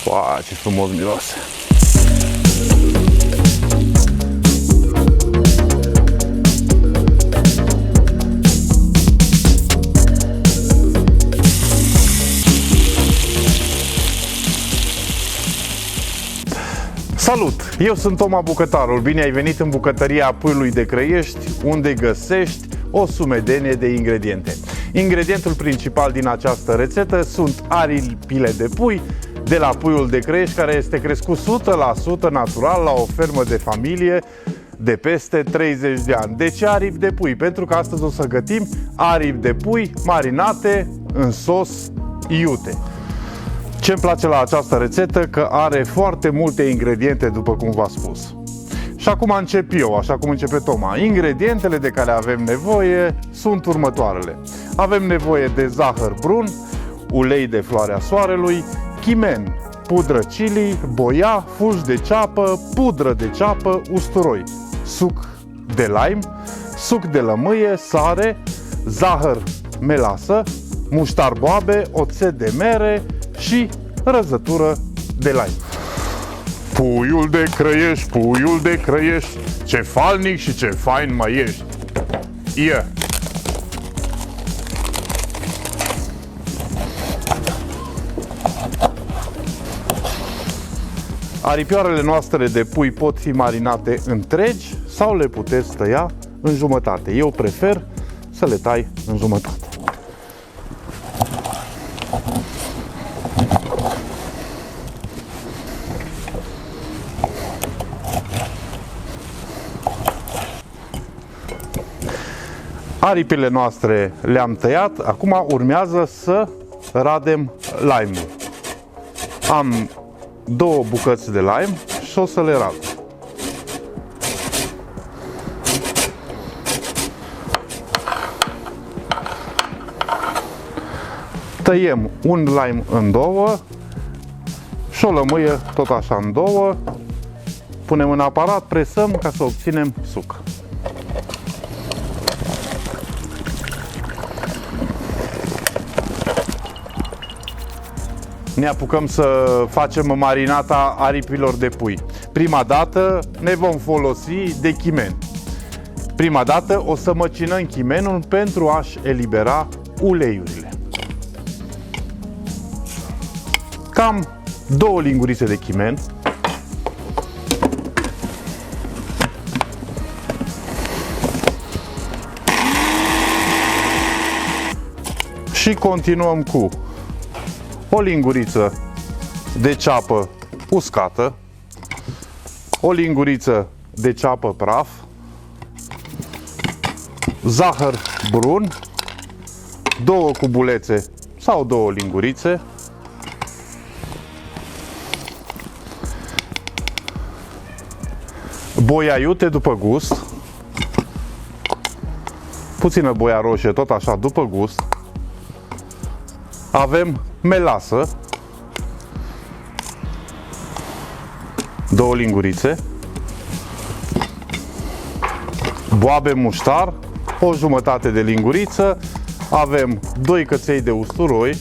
Uau, ce frumos miroase! Salut! Eu sunt Toma Bucătarul. Bine ai venit în bucătăria Puiului de Crăiești, unde găsești o sumedenie de ingrediente. Ingredientul principal din această rețetă sunt aripile de pui de la Puiul de Crăiești, care este crescut 100% natural la o fermă de familie de peste 30 de ani. De ce aripi de pui? Pentru că astăzi o să gătim aripi de pui marinate în sos iute. Ce-mi place la această rețetă? Că are foarte multe ingrediente, după cum v-am spus. Și acum încep eu, așa cum începe Toma. Ingredientele de care avem nevoie sunt următoarele. Avem nevoie de zahăr brun, ulei de floarea soarelui, chimen, pudră chili, boia, fulgi de ceapă, pudră de ceapă, usturoi, suc de lime, suc de lămâie, sare, zahăr melasă, muștar boabe, oțet de mere și răzătură de lime. Puiul de Crăiești, puiul de Crăiești, ce falnic și ce fain mai ești! Yeah. Aripioarele noastre de pui pot fi marinate întregi sau le puteți tăia în jumătate. Eu prefer să le tai în jumătate. Aripile noastre le-am tăiat, acum urmează să radem lime-ul. Am 2 bucăți de lime și o să le rad. Tăiem un lime în 2 și o lămâie tot așa în 2. Punem în aparat, presăm ca să obținem suc. Ne apucăm să facem marinata aripilor de pui. Prima dată ne vom folosi de chimen. Prima dată o să măcinăm chimenul pentru a-și elibera uleiurile. Cam 2 lingurițe de chimen. Și continuăm cu o linguriță de ceapă uscată, o linguriță de ceapă praf, zahăr brun, 2 cubulețe sau 2 lingurițe, boia iute după gust, puțină boia roșie tot așa după gust, avem melasă, 2 lingurițe, boabe muștar, o jumătate de linguriță, avem 2 căței de usturoi,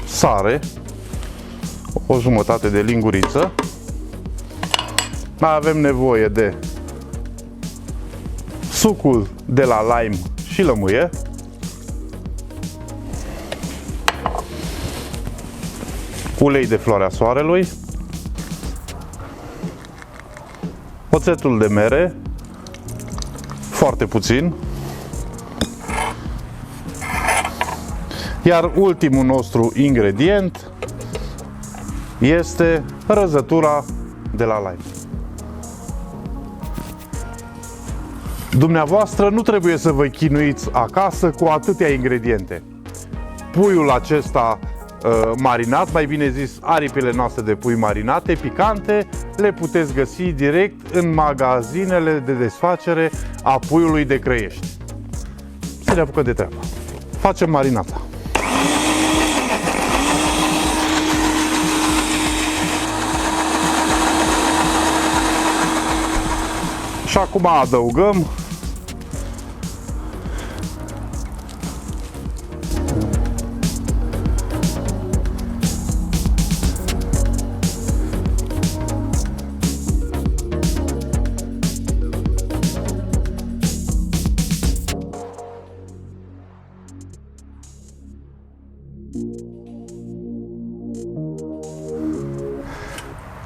sare, o jumătate de linguriță, mai avem nevoie de sucul de la lime și lămâie, ulei de floarea soarelui, oțetul de mere, foarte puțin, iar ultimul nostru ingredient este răzătura de la lime. Dumneavoastră nu trebuie să vă chinuiți acasă cu atâtea ingrediente. Puiul acesta marinat, mai bine zis aripile noastre de pui marinate, picante, le puteți găsi direct în magazinele de desfacere a Puiului de Crăiești. Să ne apucăm de treabă. Facem marinata. Și acum adăugăm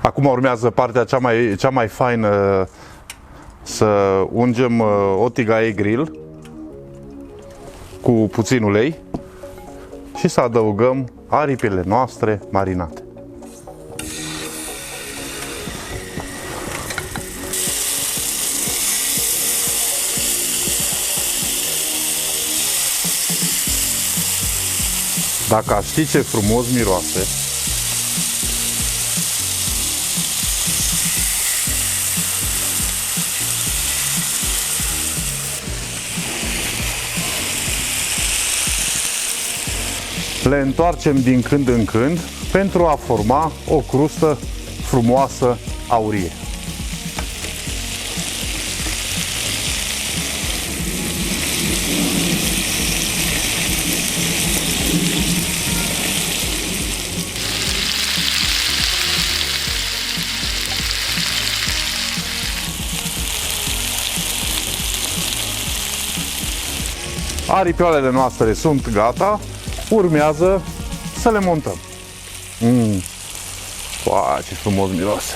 Acum urmează partea cea mai faină, să ungem o tigaie grill cu puțin ulei și să adăugăm aripile noastre marinate. Dacă ați ști ce frumos miroase, le întoarcem din când în când pentru a forma o crustă frumoasă aurie. Aripioarele noastre sunt gata, urmează să le montăm. Uau, ce frumos miroase!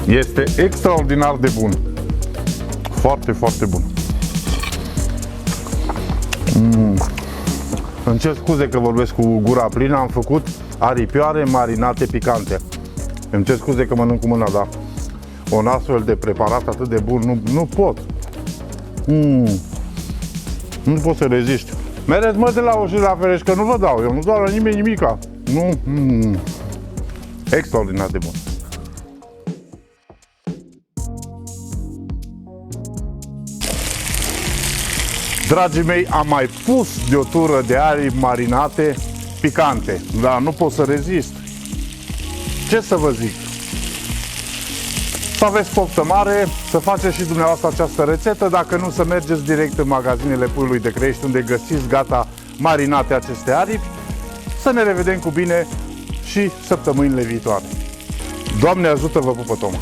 Este extraordinar de bun. Foarte, foarte bun. Îmi cer scuze că vorbesc cu gura plină. Am făcut aripioare marinate picante. Îmi cer scuze că mănânc cu mâna, dar un astfel de preparat atât de bun nu pot. Nu pot să reziști. Mereți, mă, de la o și la ferești, că nu vă dau. Eu nu dau la nimeni nimica. Nu. Extraordinar de bun. Dragii mei, am mai pus de o tură de aripi marinate picante, dar nu pot să rezist. Ce să vă zic? Să aveți poftă mare, să faceți și dumneavoastră această rețetă, dacă nu, să mergeți direct în magazinele Puiului de Crăiești, unde găsiți gata marinate aceste aripi. Să ne revedem cu bine și săptămânile viitoare. Doamne ajută, vă pupă Toma!